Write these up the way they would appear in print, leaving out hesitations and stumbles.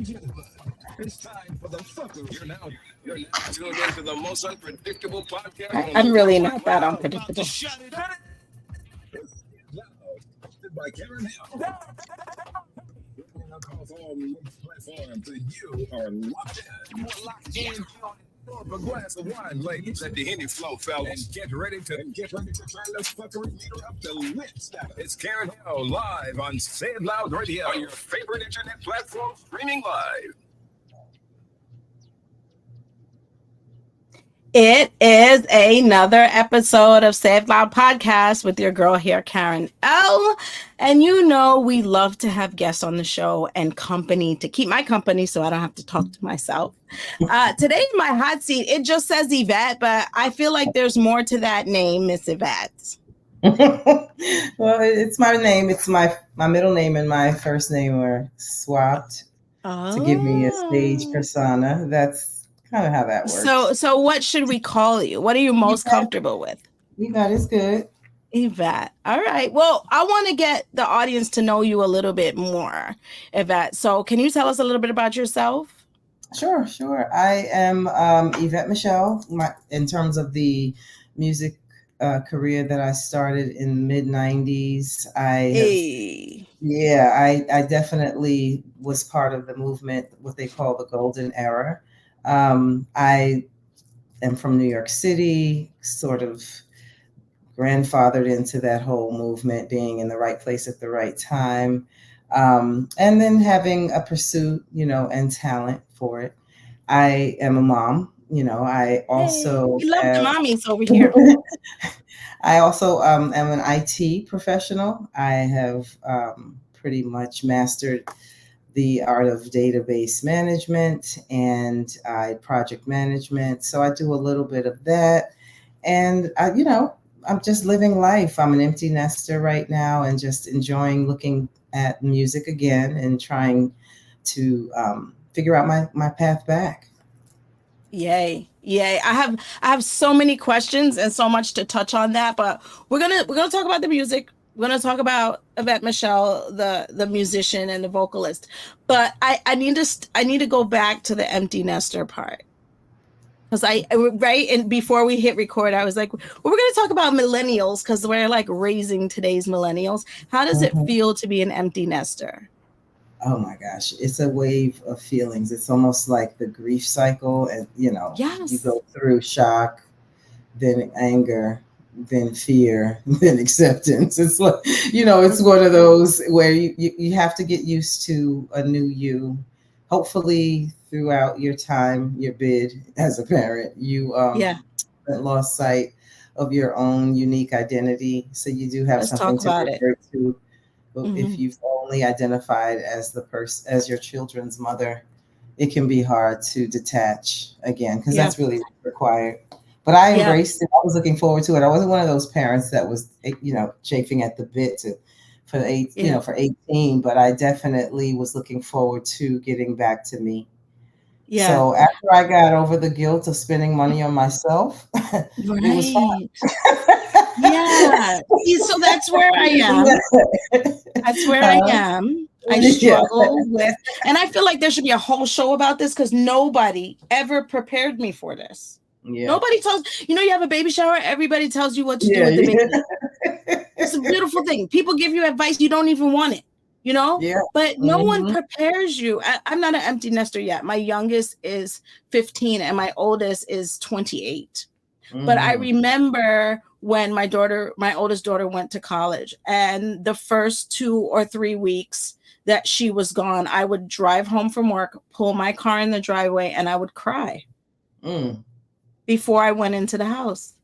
and gentlemen, it's time for the fucker. You're now tuned into the most unpredictable podcast. I'm really not that unpredictable. Shut it up. Hosted by Karen Hill. Across all platforms, you are locked in. You're locked in. A glass of wine, ladies. Let the Henny flow, fellas. And get ready to turn the fuckery meter up to lit. It's Karen Hill live on Say It Loud Radio on your favorite internet platform, streaming live. It is another episode of Say It Loud podcast with your girl here, Karen L. And you know we love to have guests on the show and company to keep my company so I don't have to talk to myself. Today, my hot seat, it just says Yvette, but I feel like there's more to that name, Miss Yvette. Well, it's my name. It's my middle name and my first name were swapped to give me a stage persona. That's kind of how that works. So what should we call you? What are you most comfortable with? Yvette is good. Yvette. All right. Well, I want to get the audience to know you a little bit more, Yvette. So can you tell us a little bit about yourself? Sure. I am Yvette Michelle. In terms of the music career that I started in the mid-90s, I definitely was part of the movement, what they call the golden era. I am from New York City, sort of grandfathered into that whole movement, being in the right place at the right time, and then having a pursuit, and talent for it. I am a mom. I also we love the mommies over here. I also am an IT professional. I have pretty much mastered the art of database management and project management. So I do a little bit of that. And, I'm just living life. I'm an empty nester right now and just enjoying looking at music again and trying to figure out my path back. Yay. I have so many questions and so much to touch on that, but we're gonna talk about the music. We're going to talk about Yvette Michelle, the musician and the vocalist. But I need to go back to the empty nester part. Because and before we hit record, I was like, well, we're going to talk about millennials because we're like raising today's millennials. How does it feel to be an empty nester? Oh my gosh, it's a wave of feelings. It's almost like the grief cycle. And, Yes. You go through shock, then anger, then fear, then acceptance. It's like, it's one of those where you have to get used to a new you. Hopefully throughout your time, your bid as a parent, you lost sight of your own unique identity. So you do have something to refer to. But if you've only identified as as your children's mother, it can be hard to detach again, because that's really what's required. But I embraced it. I was looking forward to it. I wasn't one of those parents that was, chafing at the bit for 18. But I definitely was looking forward to getting back to me. Yeah. So after I got over the guilt of spending money on myself, it was fun. Yeah. So that's where I am. That's where I am. I struggle with, and I feel like there should be a whole show about this because nobody ever prepared me for this. Yeah. Nobody tells you have a baby shower. Everybody tells you what to do with the baby. It's a beautiful thing. People give you advice. You don't even want it, but no one prepares you. I'm not an empty nester yet. My youngest is 15 and my oldest is 28. But I remember when my oldest daughter went to college, and the first 2 or 3 weeks that she was gone, I would drive home from work, pull my car in the driveway, and I would cry. Before I went into the house.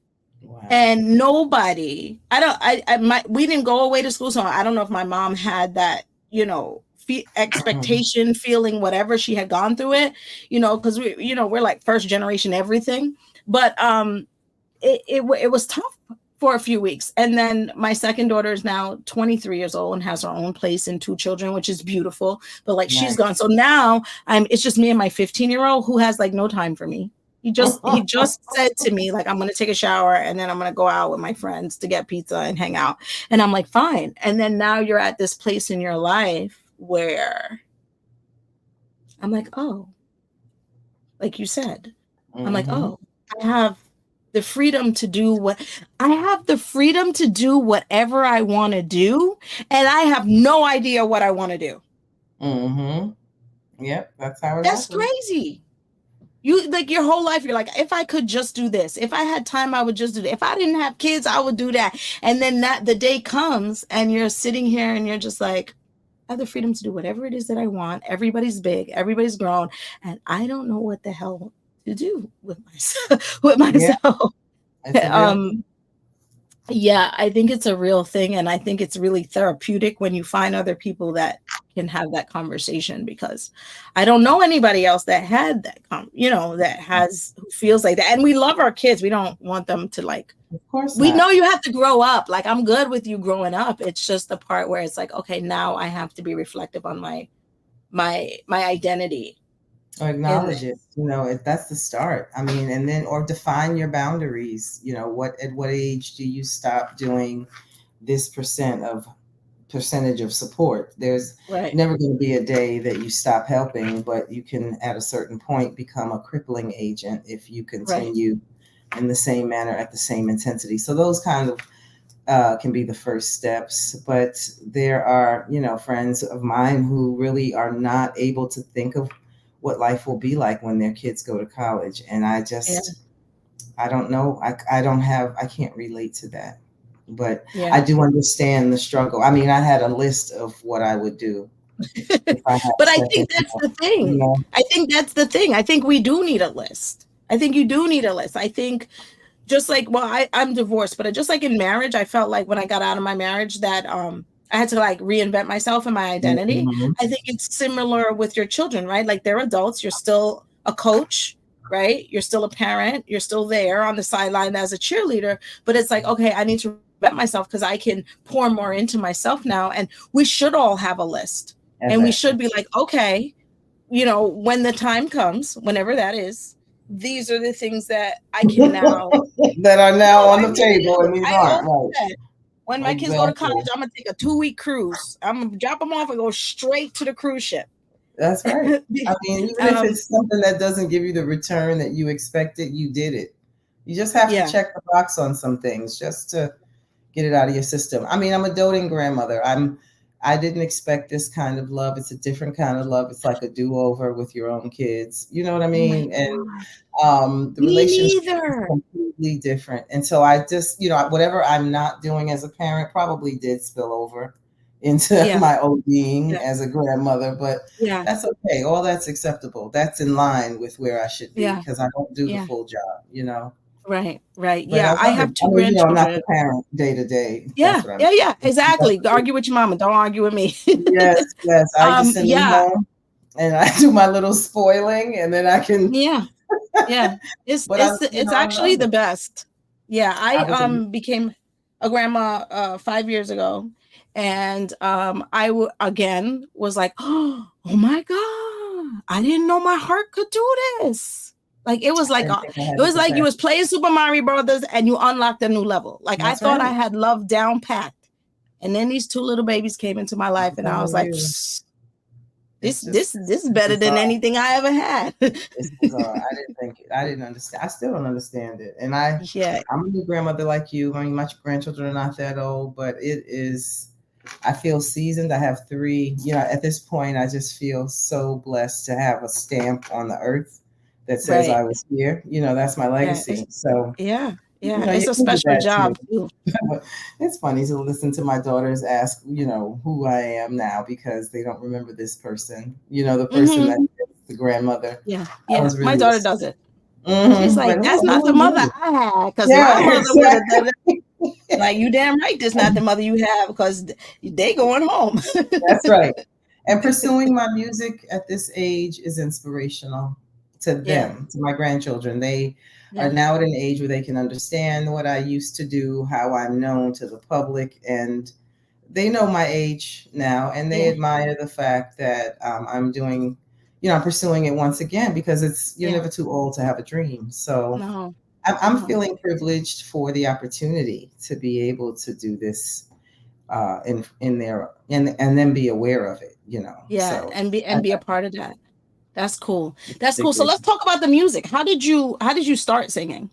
Wow. And nobody, we didn't go away to school. So I don't know if my mom had that, expectation, feeling, whatever, she had gone through it, because we're like first generation everything. But it was tough for a few weeks. And then my second daughter is now 23 years old and has her own place and 2 children, which is beautiful. But like she's gone. So now it's just me and my 15-year-old who has like no time for me. He just said to me, like, I'm going to take a shower and then I'm going to go out with my friends to get pizza and hang out. And I'm like, fine. And then now you're at this place in your life where I'm like, oh, like you said, I'm like, Mm-hmm. oh, I have the freedom to do whatever I want to do. And I have no idea what I want to do. Mm-hmm. Yep, that's how it That's happens. crazy. You like your whole life, you're like, if I could just do this, if I had time, I would just do that. If I didn't have kids, I would do that. And then the day comes and you're sitting here and you're just like, I have the freedom to do whatever it is that I want. Everybody's big, everybody's grown, and I don't know what the hell to do with myself. Yeah, it's a real Um, thing. yeah, I think it's a real thing, and I think it's really therapeutic when you find other people that can have that conversation, because I don't know anybody else that had that that who feels like that. And we love our kids. We don't want them to like, Of course we know not. you have to grow up. Like, I'm good with you growing up. It's just the part where it's like, okay, now I have to be reflective on my identity Or in acknowledge it. this. That's the start. I mean, and then or define your boundaries. At what age do you stop doing this percentage of support? There's Right. never going to be a day that you stop helping, but you can at a certain point become a crippling agent if you Right. continue in the same manner at the same intensity. So those kind of can be the first steps. But there are, friends of mine who really are not able to think of what life will be like when their kids go to college. And Yeah. I don't know. I can't relate to that. But I Yeah. do understand the struggle. I mean, I had a list of what I would do if I had But a I second think that's child, the thing. you know. I think that's the thing. I think we do need a list. I think you do need a list. I think just like, well, I'm divorced, but just like in marriage, I felt like when I got out of my marriage that I had to like reinvent myself and my identity. Mhm. I think it's similar with your children, right? Like, they're adults, you're still a coach, right? You're still a parent, you're still there on the sideline as a cheerleader, but it's like, okay, I need to reinvent myself because I can pour more into myself now. And we should all have a list. And we should Exactly. be like, okay, when the time comes, whenever that is, these are the things that I can now. That are No, now on I the mean it. table and these I aren't always right. said, when my kids go to college, Exactly. I'm gonna take a 2-week cruise. I'm gonna drop them off and go straight to the cruise ship. That's right. I mean, even if um, it's something that doesn't give you the return that you expected, you did it. You just have to yeah, check the box on some things just to get it out of your system. I mean, I'm a doting grandmother. I didn't expect this kind of love. It's a different kind of love. It's like a do-over with your own kids. You know what I oh my mean? And god, the me relationship is neither. completely different. And so I just, whatever I'm not doing as a parent probably did spill over into Yeah, my old being yeah, as a grandmother, but yeah, that's okay. All that's acceptable. That's in line with where I should be yeah, because I don't do the yeah. full job. Right. But I Yeah, I love it. have I two mean, I'm not grandchildren. the parent day to day. That's Yeah, what I'm yeah, yeah. saying. Exactly. Argue with your mama. Don't argue with me. Yes, yes. I just send them Yeah, home and I do my little spoiling and then I can, yeah. Yeah, but it's I actually love the it. best. Yeah, I I was a became a grandma 5 years ago, and again was like, oh my god, I didn't know my heart could do this. Like, it was I like didn't think I it had the was like you was capacity. playing Super Mario Brothers and you unlocked a new level. Like, I That's thought I right. had love down packed, and then these two little babies came into my life, I'm and I was telling like, you, this it's just this this is better than bizarre. anything I ever had. It's bizarre. I didn't understand. I still don't understand it. And Yeah, I'm a new grandmother like you. I mean, my grandchildren are not that old, but I feel seasoned. I have three. At this point, I just feel so blessed to have a stamp on the earth that says I right. was here. That's my Yeah, legacy. So, yeah, your it's a kids are special that job too. too. It's funny to listen to my daughters ask, who I am now because they don't remember this person, the person that Hmm. is the grandmother. Yeah, I yeah. was My really, daughter does it. She's like, like, "That's not who the are mother you? I had, because my Yeah, mother would have done it." exactly. Like, you damn right, this not the mother you have, because they going home. That's right. And pursuing my music at this age is inspirational to Yeah, them, to my grandchildren. They are yeah, now at an age where they can understand what I used to do, how I'm known to the public, and they know my age now, and they yeah, admire the fact that I'm doing, I'm pursuing it once again because you're yeah. never too old to have a dream. So No, I'm no. feeling privileged for the opportunity to be able to do this in there and then be aware of it. Yeah, So and be I, a part of that. That's cool. That's Big cool. So vision. let's talk about the music. How did you start singing?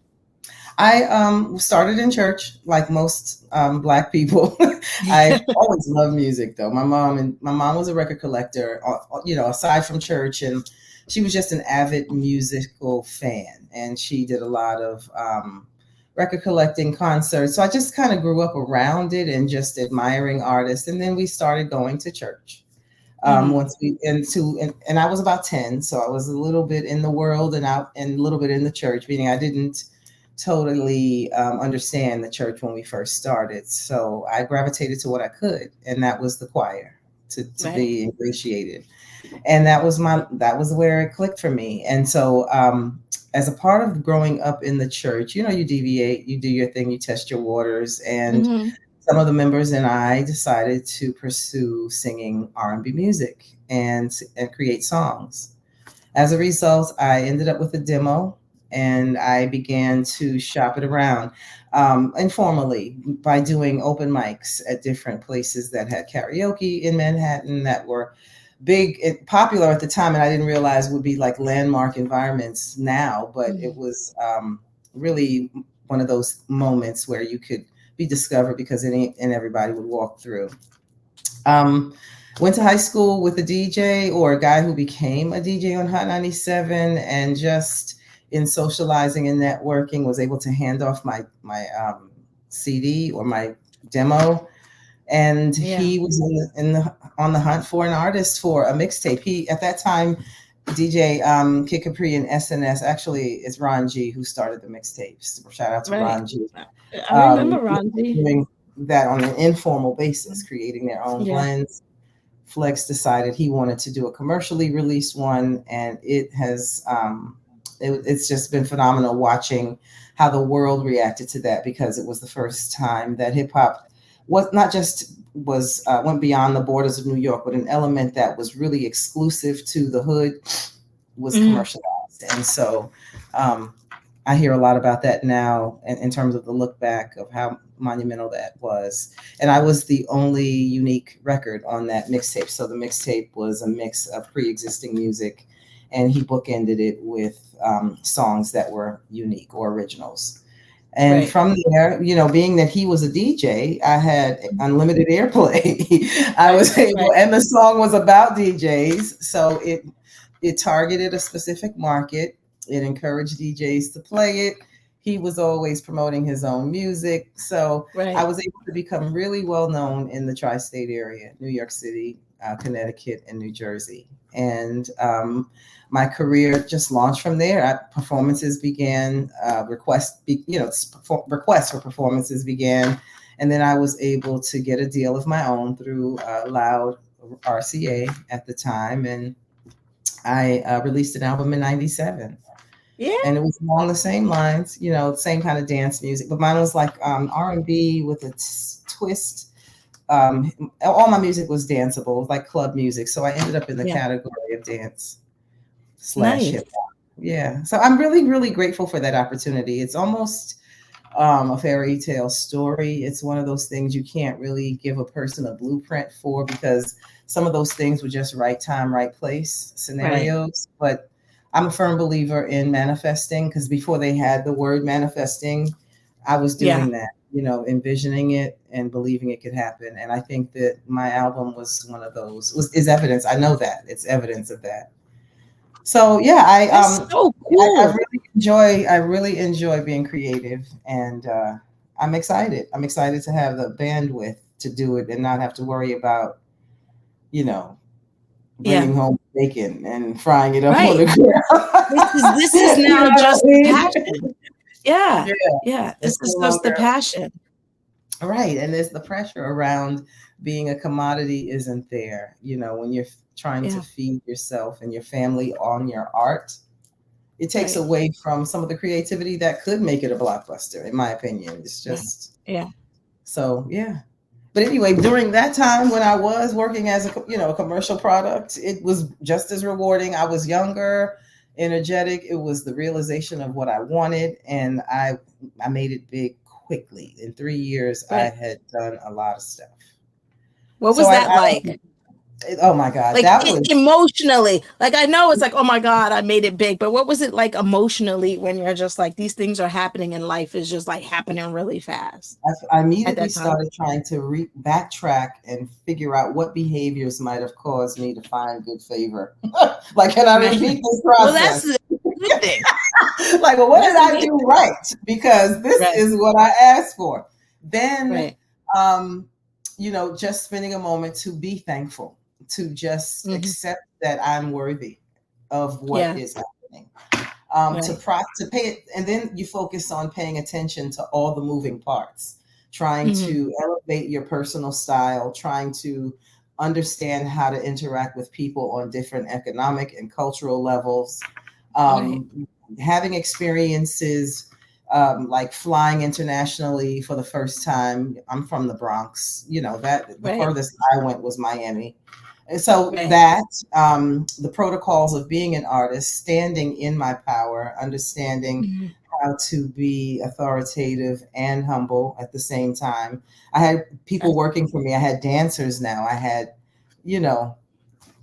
I started in church like most Black people. I always loved music though. My mom was a record collector, aside from church, and she was just an avid musical fan, and she did a lot of record collecting concerts. So I just kind of grew up around it and just admiring artists, and then we started going to church. Mhm. Once we and I was about 10, so I was a little bit in the world and out and a little bit in the church, meaning I didn't totally understand the church when we first started. So I gravitated to what I could, and that was the choir, to Right. be ingratiated. And that was where it clicked for me. And so as a part of growing up in the church, you deviate, you do your thing, you test your waters, and Mhm. some of the members and I decided to pursue singing R&B music and create songs. As a result, I ended up with a demo and I began to shop it around informally by doing open mics at different places that had karaoke in Manhattan that were big and popular at the time. And I didn't realize would be like landmark environments now, but it Mhm. was really one of those moments where you could be discovered because any and everybody would walk through. Um, Went to high school with a DJ or a guy who became a DJ on Hot 97, and just in socializing and networking was able to hand off my CD or my demo, and Yeah. he was in the on the hunt for an artist for a mixtape. He at that time DJ Kid Capri and SNS, actually it's Ron G who started the mixtapes. Shout out to Right. Ron G. I remember Ronzi. Doing that on an informal basis, creating their own Yeah. blends. Flex decided he wanted to do a commercially released one, and it's just been phenomenal watching how the world reacted to that, because it was the first time that hip hop was not just was went beyond the borders of New York, but an element that was really exclusive to the hood was Mhm. commercialized. And so um, I hear a lot about that now in terms of the look back of how monumental that was. And I was the only unique record on that mixtape. So the mixtape was a mix of pre-existing music, and he bookended it with songs that were unique or originals. And Right. from there, being that he was a DJ, I had unlimited airplay. I Right. was able, Right. and the song was about DJs, so it targeted a specific market. It encouraged DJs to play it. He was always promoting his own music, so I Right. was able to become really well known in the tri-state area, New York City, Connecticut, and New Jersey. And my career just launched from there. Performances began, requests for performances began, and then I was able to get a deal of my own through Loud RCA at the time, and I released an album in '97, Yeah. and it was along the same lines, same kind of dance music, but mine was like R&B with a twist. All my music was danceable, like club music, so I ended up in the Yeah. category of dance slash Nice. hip hop. Yeah. So I'm really, really grateful for that opportunity. It's almost a fairy tale story. It's one of those things you can't really give a person a blueprint for, because some of those things were just right time, right place Right. scenarios. But I'm a firm believer in manifesting, because before they had the word manifesting, I was Yeah. doing that, envisioning it and believing it could happen. And I think that my album was one of those, is evidence. I know that it's evidence of that. So yeah, That's so cool. I really enjoy being creative, and I'm excited. I'm excited to have the bandwidth to do it and not have to worry about, you know, Yeah. bringing home bacon and frying it up on Right. the grill. This is You know now what I just the mean? passion. Yeah. Yeah, Yeah. This it's no is just the longer passion. right, and there's the pressure around being a commodity isn't there. When you're trying to Yeah. feed yourself and your family on your art, it takes Right. away from some of the creativity that could make it a blockbuster, in my opinion. It's Yeah. just Yeah. so yeah. But anyway, during that time when I was working as a commercial product, it was just as rewarding. I was younger, energetic. It was the realization of what I wanted, and I made it big quickly. In 3 years, I Right. had done a lot of stuff. What So was that like? Oh my God, Like that was emotionally, like I know it's like, oh my God, I made it big, but what was it like emotionally when you're just like, these things are happening and life is just like happening really fast I at immediately that time? started trying to backtrack and figure out what behaviors might have caused me to find good favor. Like, can I Right. repeat this Well, that's process? the good thing. Like, well, what That's did the I main do thing. right? Because this Right. is what I asked for. Then, Right. um, just spending a moment to be thankful, to just Hmm. accept that I'm worthy of what Yeah. is happening. To Right. to pay it, and then you focus on paying attention to all the moving parts, trying Hmm. to elevate your personal style, trying to understand how to interact with people on different economic and cultural levels, Right. having experiences like flying internationally for the first time. I'm from the Bronx, that the Right. furthest I went was Miami. And so Right. that the protocols of being an artist, standing in my power, understanding Mhm. how to be authoritative and humble at the same time. I had people working for me. I had dancers now. I had, you know,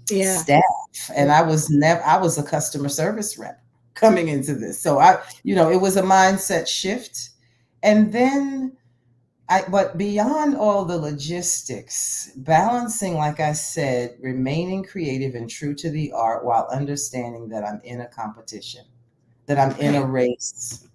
Yeah. staff, and I was a customer service rep coming into this. So it was a mindset shift. And then but beyond all the logistics, balancing, like I said, remaining creative and true to the art while understanding that I'm in a competition, that I'm in a Right. race.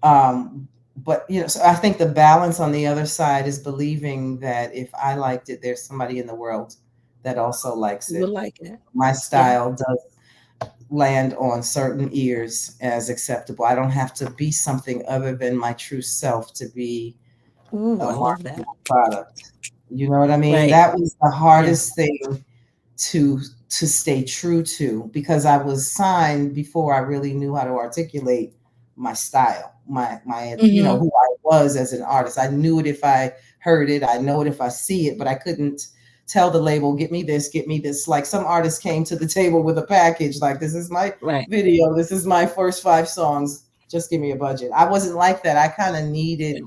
But so I think the balance on the other side is believing that if I liked it, there's somebody in the world that also likes You would it. like it. My Yeah. style does land on certain ears as acceptable. I don't have to be something other than my true self to be Ooh, a I love that. marketable product. You know what I mean? Right. That was the Yeah. hardest thing to stay true to, because I was signed before I really knew how to articulate my style, my Hmm. who I was as an artist. I knew it if I heard it, I know it if I see it, but I couldn't tell the label, get me this, get me this. Like some artists came to the table with a package, like this is my Right. video, this is my first 5 songs, just give me a budget. I wasn't like that. I kind of needed,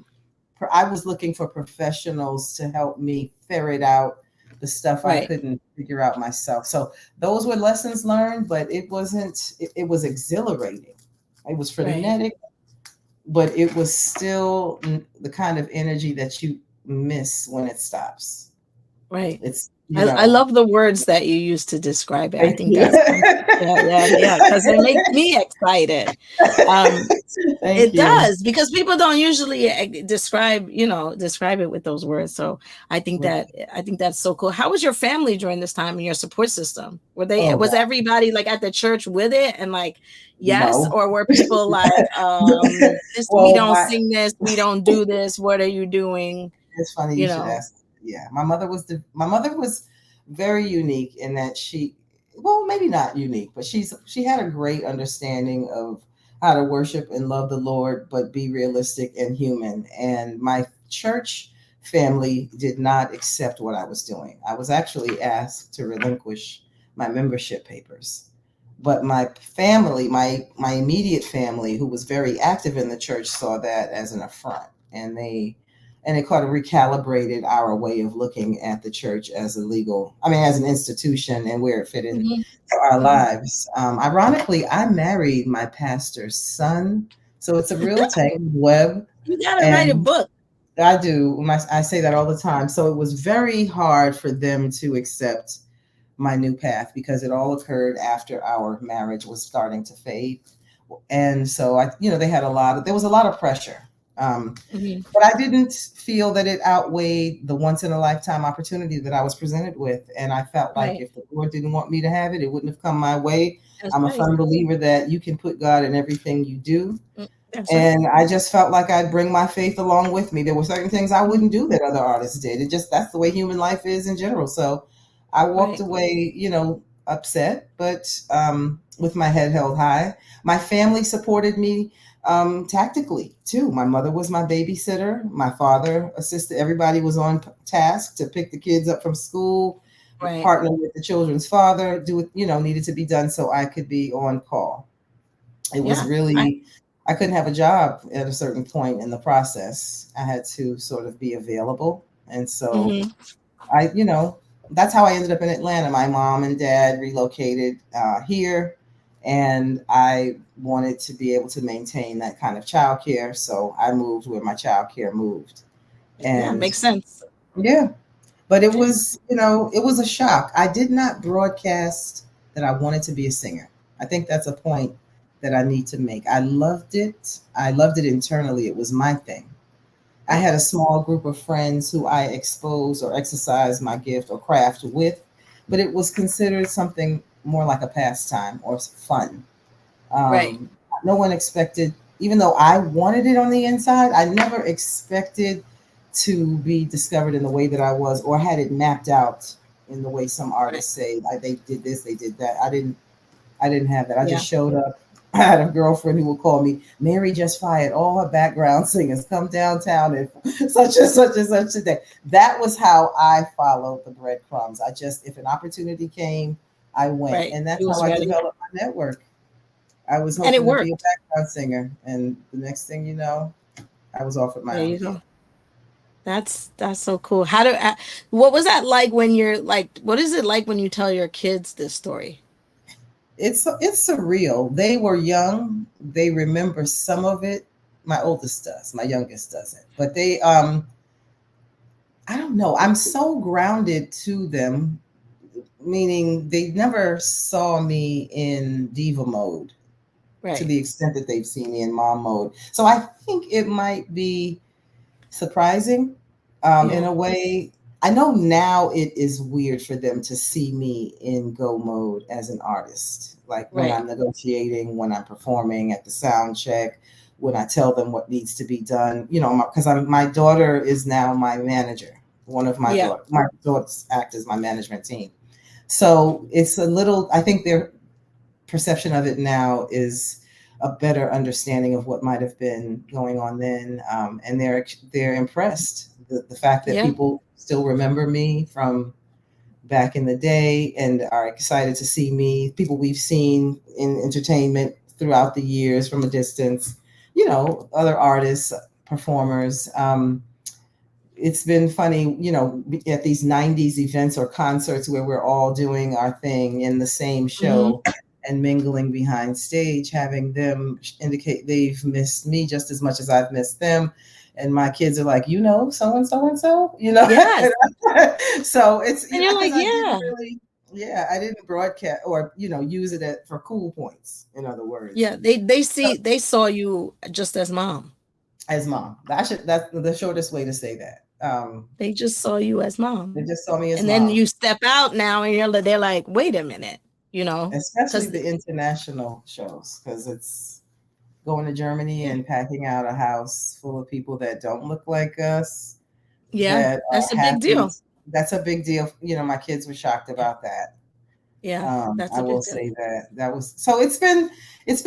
I was looking for professionals to help me ferret out the stuff I Right. couldn't figure out myself. So those were lessons learned, but it wasn't, it was exhilarating. It was Right. frenetic, but it was still the kind of energy that you miss when it stops. Right. It's, I love the words that you use to describe it. I thank think you. that's yeah, yeah, yeah, because it makes me excited. Um, Thank it you. does, because people don't usually describe it with those words. So I think that's so cool. How was your family during this time and your support system? Oh, Was God, everybody like at the church with it and like yes, no. or were people like this, we Well, don't sing this, we don't do this, what are you doing? it's funny you You should know. ask. Yeah, my mother was very unique in that well, maybe not unique, but she had a great understanding of how to worship and love the Lord, but be realistic and human. And my church family did not accept what I was doing. I was actually asked to relinquish my membership papers. But my family, my immediate family, who was very active in the church, saw that as an affront, and it kind of recalibrated our way of looking at the church as as an institution and where it fit into Mhm, our mhm. lives. Ironically, I married my pastor's son, so it's a real tangled web. You gotta write a And book. I do. I say that all the time. So it was very hard for them to accept my new path because it all occurred after our marriage was starting to fade. And so they had there was a lot of pressure. Mhm. But I didn't feel that it outweighed the once in a lifetime opportunity that I was presented with. And I felt like Right. if the Lord didn't want me to have it, it wouldn't have come my way. That's I'm a right. firm believer that you can put God in everything you do. That's right. And I just felt like I'd bring my faith along with me. There were certain things I Mhm. wouldn't do that other artists did. That's the way human life is in general. So I walked Right. away, upset, but with my head held high. My family supported me tactically too. My mother was my babysitter. My father assisted. Everybody was on task to pick the kids up from school, Right. partner with the children's father, do what needed to be done so I could be on call. It was Yeah. I really, I couldn't have a job at a certain point in the process. I had to sort of be available. And so Mhm. I, you know, that's how I ended up in Atlanta. My mom and dad relocated here, and I wanted to be able to maintain that kind of childcare. So I moved where my childcare moved. Yeah, And makes sense. yeah, but it Yeah. was, it was a shock. I did not broadcast that I wanted to be a singer. I think that's a point that I need to make. I loved it. I loved it internally. It was my thing. I Yeah. had a small group of friends who I exposed or exercised my gift or craft with, but it was considered something more like a pastime or fun. Right. Um, no one expected, even though I wanted it on the inside, I never expected to be discovered in the way that I was or had it mapped out in the way some Right. artists say, like, they did this, they did that. I didn't have that. I Yeah. just showed up. I had a girlfriend who would call me, Mary just fired all her background singers, come downtown and such and such and such a day. That was how I followed the breadcrumbs. I just, if an opportunity came, I went. Right. And He that's how was I ready. developed my network. I was And it hoping to be a worked. background singer. And the next thing you know, I was offered my There own you gig. go. That's so cool. What was that like when you're like, what is it like when you tell your kids this story? It's surreal. They were young. They remember some of it. My oldest does. My youngest doesn't. But they I don't know. I'm so grounded to them, meaning they never saw me in diva mode to Right. the extent that they've seen me in mom mode. So I think it might be surprising in Yeah. a way. I know now it is weird for them to see me in go mode as an artist, like when Right. I'm negotiating, when I'm performing at the sound check, when I tell them what needs to be done. Because my daughter is now my manager. One of Yeah. my daughters act as my management team. So it's a little. I think their perception of it now is a better understanding of what might have been going on then, and they're impressed. The fact that Yeah. people still remember me from back in the day and are excited to see me, people we've seen in entertainment throughout the years from a distance, other artists, performers. It's been funny, at these 90s events or concerts where we're all doing our thing in the same Hmm. show and mingling behind stage, having them indicate they've missed me just as much as I've missed them. And my kids are like, so and so and so, Yes. So it's, And you're because like, I didn't yeah. really, yeah, I didn't broadcast or, use it for cool points, in other words. Yeah. They saw you just as mom. As mom. That's the shortest way to say that. They just saw you as They mom. just saw me as And then mom. you step out now and they're like, wait a minute, Especially because the international shows, because it's going to Germany and packing out a house full of people that don't look like us, yeah, that that's are a big happy. deal. That's a big deal. My kids were shocked Yeah. about that. Yeah, that's I a will big deal. say that was so. It's been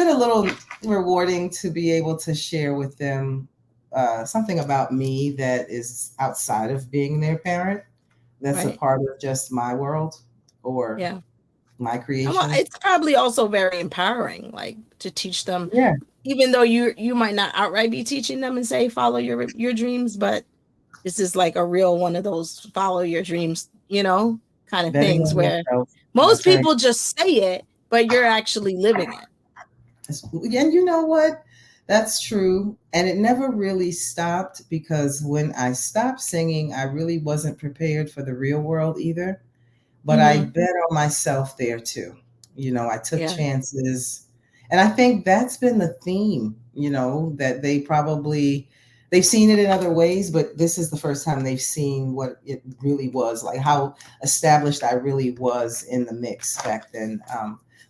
a little rewarding to be able to share with them something about me that is outside of being their parent. That's a Right. part of just my world or Yeah. my Well, creation. it's probably also very empowering, like to teach them, Yeah. even though you might not outright be teaching them and say follow your dreams, but this is like a real one of those follow your dreams, kind of Betting things on where yourself. most That's right. people just say it, but you're actually living it. And you know what? That's true. And it never really stopped, because when I stopped singing, I really wasn't prepared for the real world either. But I Hmm. bet on myself there too. I took Yeah. chances. And I think that's been the theme, that they've seen it in other ways, but this is the first time they've seen what it really was, like how established I really was in the mix back then.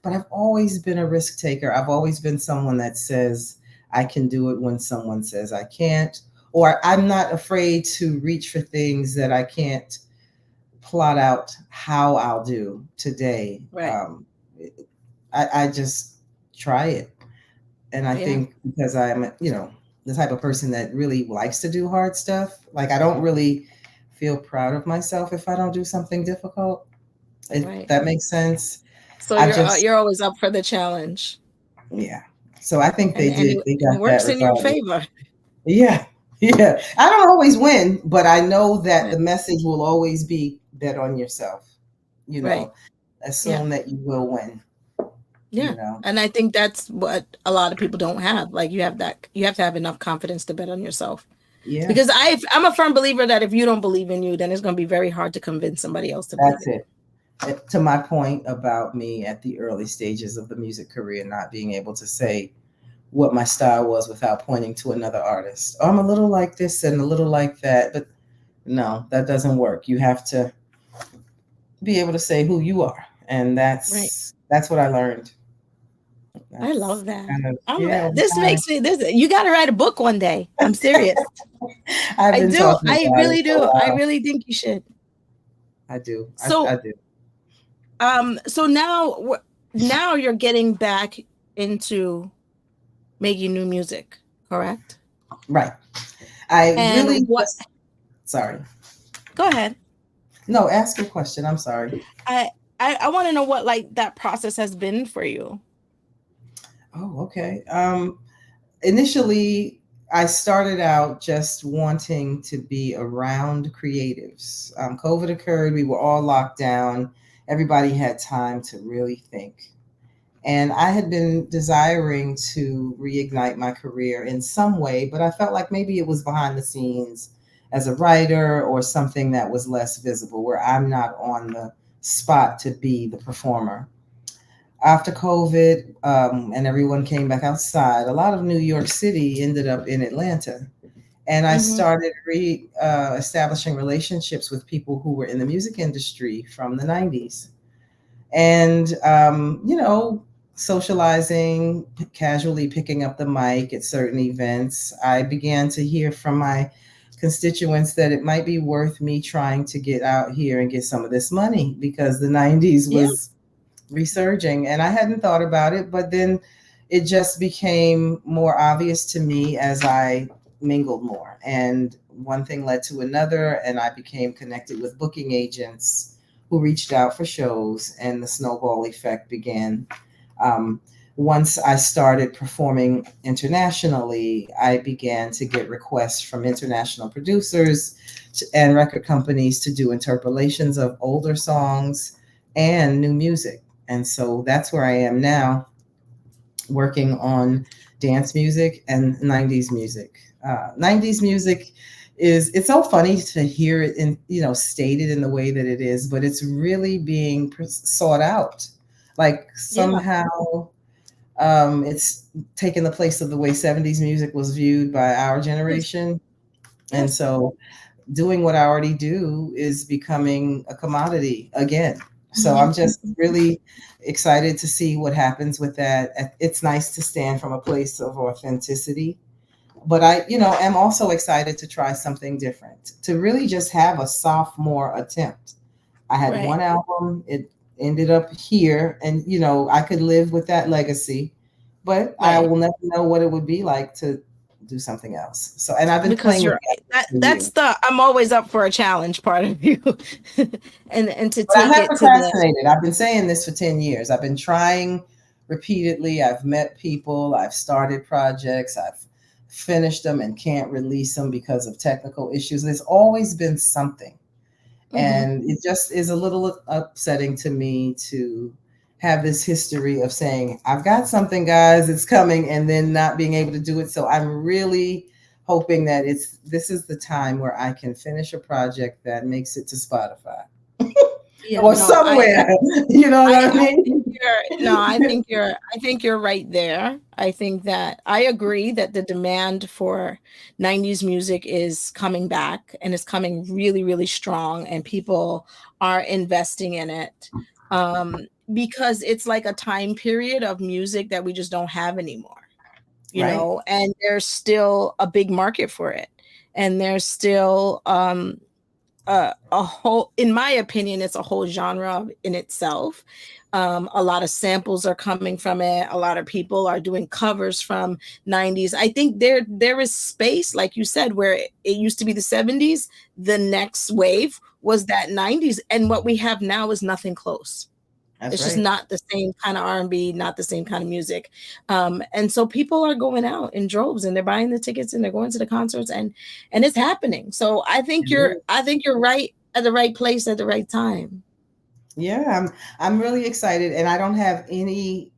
But I've always been a risk taker. I've always been someone that says I can do it when someone says I can't, or I'm not afraid to reach for things that I can't plot out how I'll do today. Right. I just try it. And I Yeah. think because I'm, the type of person that really likes to do hard stuff, like I don't really feel proud of myself if I don't do something difficult. If Right. that makes sense. So I just, you're always up for the challenge, yeah. So I think and they it got that works in your regardless. favor. Yeah. Yeah. I don't always win, but I know that Right. the message will always be bet on yourself. Right. Assume that you will win. Yeah. And I think that's what a lot of people don't have. Like you have to have enough confidence to bet on yourself. Yeah. Because I'm a firm believer that if you don't believe in you, then it's going to be very hard to convince somebody else to believe in you. To my point about me at the early stages of the music career, not being able to say what my style was without pointing to another artist. Oh, I'm a little like this and a little like that. But no, that doesn't work. You have to be able to say who you are. And that's what I learned. I love that. This makes me you got to write a book one day. I'm serious. I really do. I really think you should. I do. So I do. So now you're getting back into making new music, correct? Right. Sorry. Go ahead. No, ask your question. I'm sorry. I want to know what like that process has been for you. Oh, okay. Initially, I started out just wanting to be around creatives. COVID occurred. We were all locked down. Everybody had time to really think. And I had been desiring to reignite my career in some way, but I felt like maybe it was behind the scenes as a writer or something that was less visible, where I'm not on the spot to be the performer. After COVID and everyone came back outside, a lot of New York City ended up in Atlanta. And I started establishing relationships with people who were in the music industry from the 90s. And, socializing, casually picking up the mic at certain events, I began to hear from my constituents that it might be worth me trying to get out here and get some of this money, because the 90s was resurging and I hadn't thought about it, but then it just became more obvious to me as I mingled more, and one thing led to another, and I became connected with booking agents who reached out for shows, and the snowball effect began. Once I started performing internationally, I began to get requests from international producers and record companies to do interpolations of older songs and new music. And so that's where I am now, working on dance music and 90s music. 90s music it's so funny to hear it in, stated in the way that it is, but it's really being sought out. Like somehow it's taken the place of the way 70s music was viewed by our generation. And so doing what I already do is becoming a commodity again. So I'm just really excited to see what happens with that. It's nice to stand from a place of authenticity, but I, am also excited to try something different, to really just have a sophomore attempt. I had one album, it ended up here, and, I could live with that legacy, but I will never know what it would be like to do something else. So, and I've been playing with that's the I'm always up for a challenge part of you. and to take I have it procrastinated. I've been saying this for 10 years. I've been trying repeatedly. I've met people, I've started projects, I've finished them and can't release them because of technical issues. There's always been something. And it just is a little upsetting to me to have this history of saying, I've got something, guys, it's coming, and then not being able to do it. So I'm really hoping that this is the time where I can finish a project that makes it to Spotify. Or somewhere. You know what I mean? I think you're right there. I think that I agree that the demand for 90s music is coming back, and it's coming really, really strong, and people are investing in it. Because it's like a time period of music that we just don't have anymore, and there's still a big market for it. And there's still a whole, in my opinion, it's a whole genre in itself. A lot of samples are coming from it. A lot of people are doing covers from 90s. I think there is space, like you said, where it used to be the 70s. The next wave was that 90s. And what we have now is nothing close. It's just not the same kind of R&B, not the same kind of music. And so people are going out in droves, and they're buying the tickets, and they're going to the concerts, and it's happening. So I think you're right at the right place at the right time. Yeah, I'm really excited, and I don't have any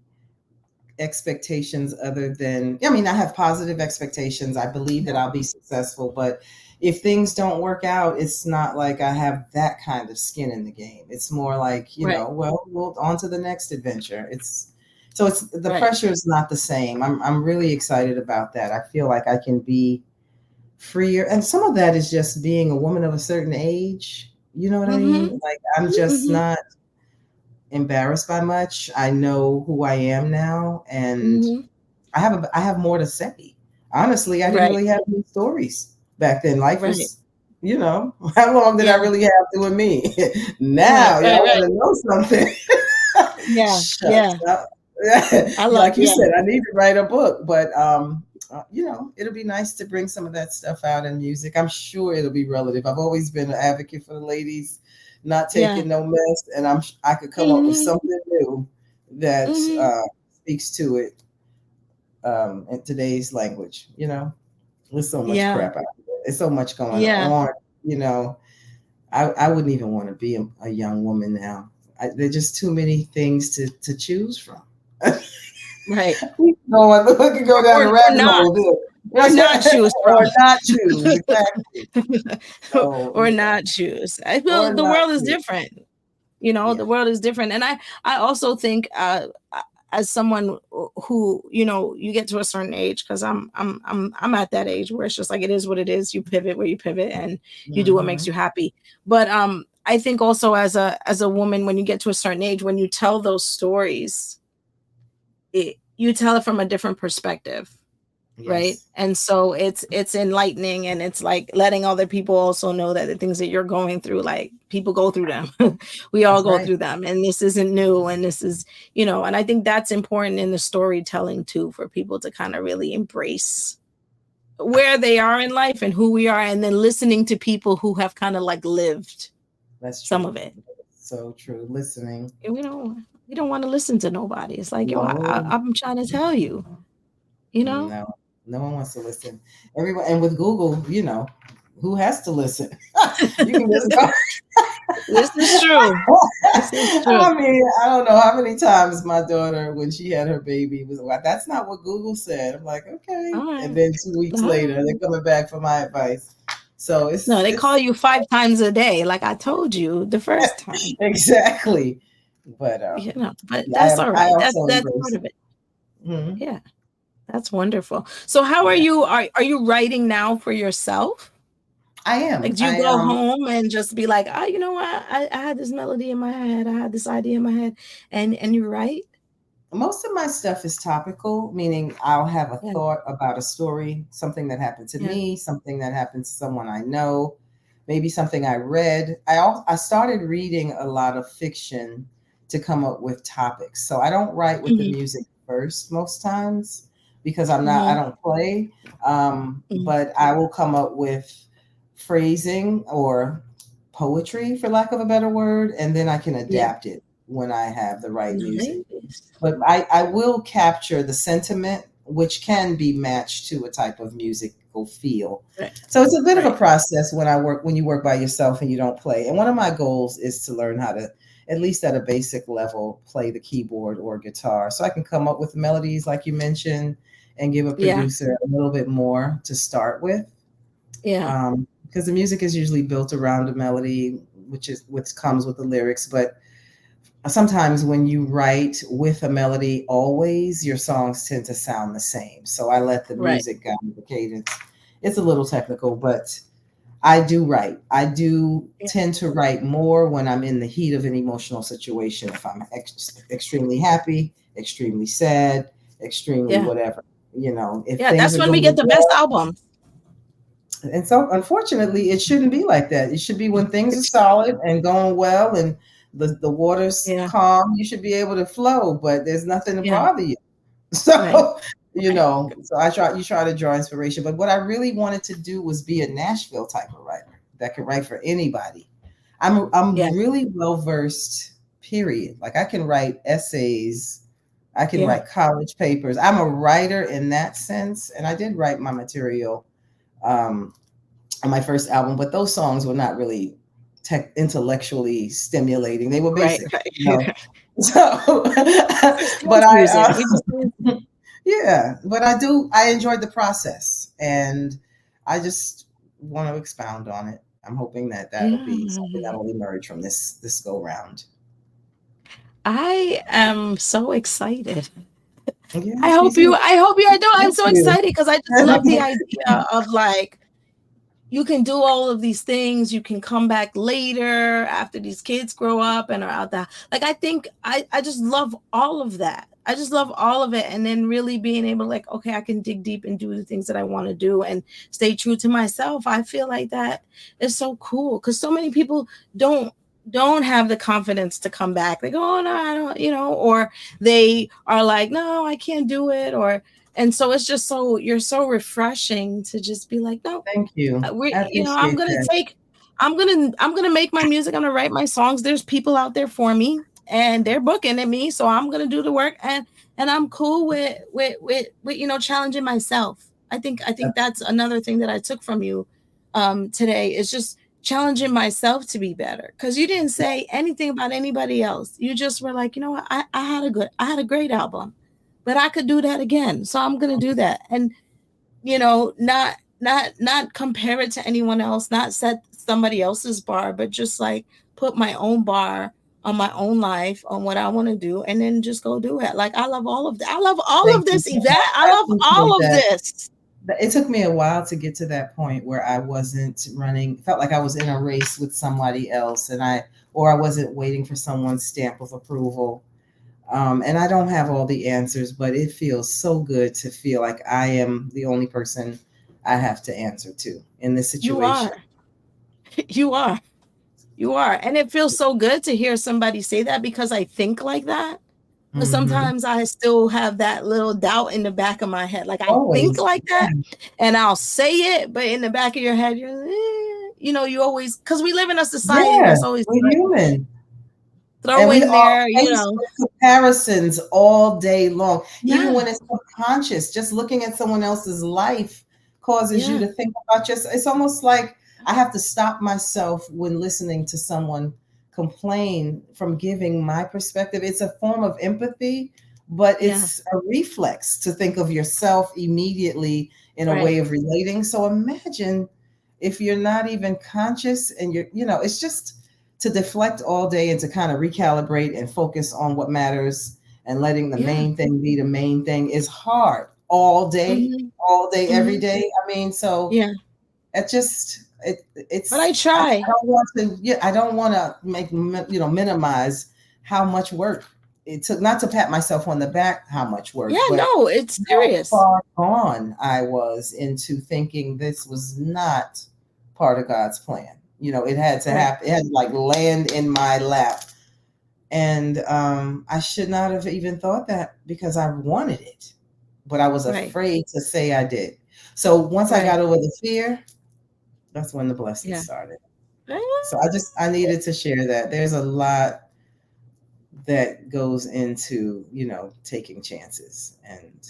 expectations other than, I mean, I have positive expectations. I believe that I'll be successful, but if things don't work out, it's not like I have that kind of skin in the game. It's more like, Right. well, we'll on to the next adventure. It's the Right. pressure is not the same. I'm really excited about that. I feel like I can be freer, and some of that is just being a woman of a certain age. You know what I Mm-hmm. mean? Like, I'm just Mm-hmm. not embarrassed by much. I know who I am now, and Mm-hmm. I have more to say. Honestly, I didn't Right. really have any stories back then. Life Right. was, how long did I Yeah. really have doing me? Right. Now, Right. y'all Right. want to know something? Yeah. Yeah. Shucks. I love. Like you Yeah. said, I need to write a book, but it'll be nice to bring some of that stuff out in music. I'm sure it'll be relative. I've always been an advocate for the ladies not Yeah. taking no mess, and I could come up with Mm-hmm. something new that Mm-hmm. speaks to it in today's language. There's so much Yeah. crap out there. There's so much going Yeah. on. You know, I wouldn't even want to be a young woman now. There's just too many things to choose from. Right. We could go down the Or rabbit not. hole Or there. not choose from. Or not choose, exactly. So, Or not choose. I feel or the not world is choose. different. The Yeah. world is different. And I also think as someone who, you get to a certain age, because I'm at that age where it's just like it is what it is. You pivot where you pivot and you do what makes Hmm. you happy. But I think also as a woman, when you get to a certain age, when you tell those stories, you tell it from a different perspective, right? Yes. And so it's enlightening, and it's like letting other people also know that the things that you're going through, like, people go through them. We all That's go right. through them, and this isn't new, and this is, and I think that's important in the storytelling too, for people to kind of really embrace where they are in life and who we are, and then listening to people who have kind of like lived That's some true. of it. So true. Listening. And we don't want to listen to nobody. It's like, yo, No, I'm trying to tell you, you know no, no one wants to listen. Everyone, and with Google, who has to listen? You can just go. this is true. This is true. I mean, I don't know how many times my daughter, when she had her baby, was like, "That's not what Google said." I'm like, "Okay," All and right. then 2 weeks All later, right. they're coming back for my advice. So No, they call it's you 5 times a day, like I told you the first time. exactly. But But yeah, that's all I right. That's also that's part embrace of it. it. Mhm. Yeah, that's wonderful. So how are Yeah, you? Are you writing now for yourself? I am. Like, do you I go home and just be like, you know what? I had this melody in my head. I had this idea in my head, and you write? Most of my stuff is topical, meaning I'll have a Yeah. thought about a story, something that happened to Yeah. me, something that happened to someone I know, maybe something I read. I started reading a lot of fiction to come up with topics. So I don't write with the Hmm. music first most times because I Hmm. don't play. Hmm. But I will come up with phrasing or poetry, for lack of a better word, and then I can Yeah. adapt it when I have the right music. Nice. But I will capture the sentiment, which can be matched to a type of musical feel. Right. So it's a bit of a Right. process when you work by yourself and you don't play. And one of my goals is to learn how to, at least at a basic level, play the keyboard or guitar, so I can come up with melodies like you mentioned and give a Yeah. producer a little bit more to start with. Yeah. Because the music is usually built around a melody, which comes with the lyrics, but sometimes when you write with a melody always, your songs tend to sound the same, so I let the Right. music guide the cadence. It's a little technical, but I do Yeah. tend to write more when I'm in the heat of an emotional situation. If I'm extremely happy, extremely sad, extremely Yeah. whatever, if Yeah. things That's are when we going get the best well. albums. And so, unfortunately, it shouldn't be like that. It should be when things are solid and going well and the water's Yeah. calm, you should be able to flow, but there's nothing to Yeah. bother you. Right. So, Right. so you try to draw inspiration. But what I really wanted to do was be a Nashville type of writer that could write for anybody. I'm Yeah. really well versed, period. Like, I can write essays, I can Yeah. write college papers. I'm a writer in that sense. And I did write my material um, on my first album, but those songs were not really intellectually stimulating. They were Right. basic, you know. So, but Music. yeah, but I enjoyed the process, and I just want to expound on it. I'm hoping that that'll be something Yeah. that will emerge from this go round. I am so excited. Yes, me too. I hope you are too. I'm Thank so you. excited because I just love the idea of like you can do all of these things. You can come back later after these kids grow up and are out there. Like I think I just love all of that. I just love all of it. And then really being able to like, okay, I can dig deep and do the things that I want to do and stay true to myself. I feel like that is so cool because so many people don't have the confidence to come back. They go, oh no, I don't, you know, or they are like, no, I can't do it. And so it's just so you're so refreshing to just be like, no, Thank you. I you know, I'm appreciate gonna that. take, I'm gonna make my music. I'm gonna write my songs. There's people out there for me, and they're booking at me, so I'm gonna do the work, and I'm cool with you know challenging myself. I think that's another thing that I took from you, today is just challenging myself to be better because you didn't say anything about anybody else. You just were like, you know what, I had a great album, but I could do that again, so I'm gonna do that, and you know, not compare it to anyone else, not set somebody else's bar, but just like put my own bar on my own life on what I want to do and then just go do it. Like I love all of that. I love all of Thank you this, so Yvette. much. I I love appreciate all of that. this. It took me a while to get to that point where I wasn't running, felt like I was in a race with somebody else, or I wasn't waiting for someone's stamp of approval. And I don't have all the answers, but it feels so good to feel like I am the only person I have to answer to in this You situation. are. You are. You are. And it feels so good to hear somebody say that because I think like that. But Hmm. sometimes I still have that little doubt in the back of my head. Like I think Always. like that Yeah. and I'll say it, but in the back of your head, you know, you always, because we live in a society Yeah, that's always we're human. throw And we in are there, you faced know, with comparisons all day long, even yeah, when it's subconscious. Just looking at someone else's life causes you yeah, to think about just, it's almost like I have to stop myself when listening to someone complain from giving my perspective. It's a form of empathy, but yeah, it's a reflex to think of yourself immediately in a way right, of relating. So imagine if you're not even conscious and it's just to deflect all day and to kind of recalibrate and focus on what matters and letting the yeah, main thing be the main thing is hard hmm all day, every hmm day. I mean, so yeah. it just, But I it's, I try. don't want to, yeah, I don't want to minimize how much work it took, not to pat myself on the back, how much work, Yeah, but no, it's how serious. far gone I was into thinking this was not part of God's plan. It had to Right, happen. It had to like land in my lap. And I should not have even thought that because I wanted it, but I was right, afraid to say I did. So once I right. got over the fear, that's when the blessings Yeah. started. So I needed to share that. There's a lot that goes into, taking chances. And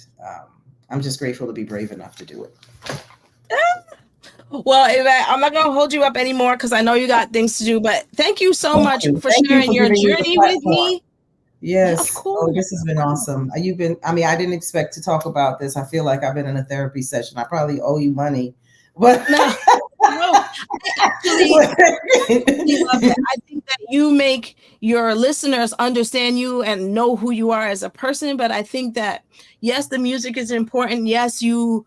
I'm just grateful to be brave enough to do it. Well, Yvette, I'm not going to hold you up anymore because I know you got things to do, but thank you so Thank much you. for Thank you sharing for your giving me the journey with platform. me. Yeah, of Yes. Oh, course. this has been awesome. I didn't expect to talk about this. I feel like I've been in a therapy session. I probably owe you money, but No, no, I actually love it. I think that you make your listeners understand you and know who you are as a person. But I think that, yes, the music is important. Yes, you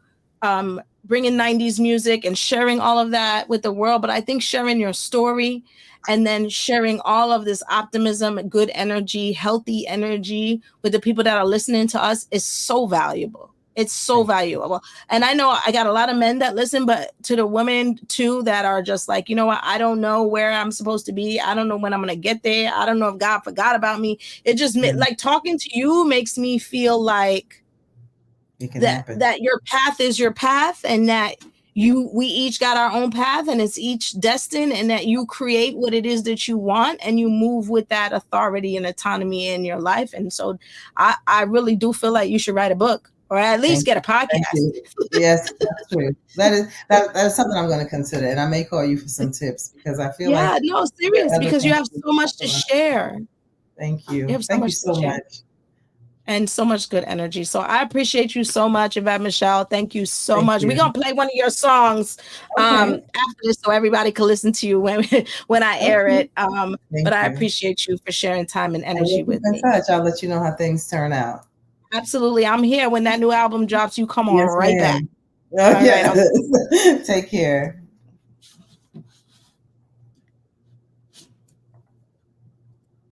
bring in 90s music and sharing all of that with the world. But I think sharing your story and then sharing all of this optimism, good energy, healthy energy with the people that are listening to us is so valuable. It's so Thank valuable. And I know I got a lot of men that listen, but to the women too that are just like, you know what, I don't know where I'm supposed to be. I don't know when I'm going to get there. I don't know if God forgot about me. It just you. like talking to you makes me feel like It can happen. that your path is your path and that we each got our own path and it's each destined and that you create what it is that you want and you move with that authority and autonomy in your life. And so I really do feel like you should write a book. or at least get a podcast. Thank you. Yes, that's true. That is something I'm going to consider, and I may call you for some tips because I feel like no, serious, because you have so much to share. Thank you. You have so Thank much you so to share. much. And so much good energy. So I appreciate you so much, Yvette Michelle. Thank you so much. We're gonna play one of your songs after this so everybody can listen to you when I air it. But I appreciate you for sharing time and energy with me. In touch. I'll let you know how things turn out. Absolutely. I'm here when that new album drops. You come on Yes, right ma'am. back. All right. Take care.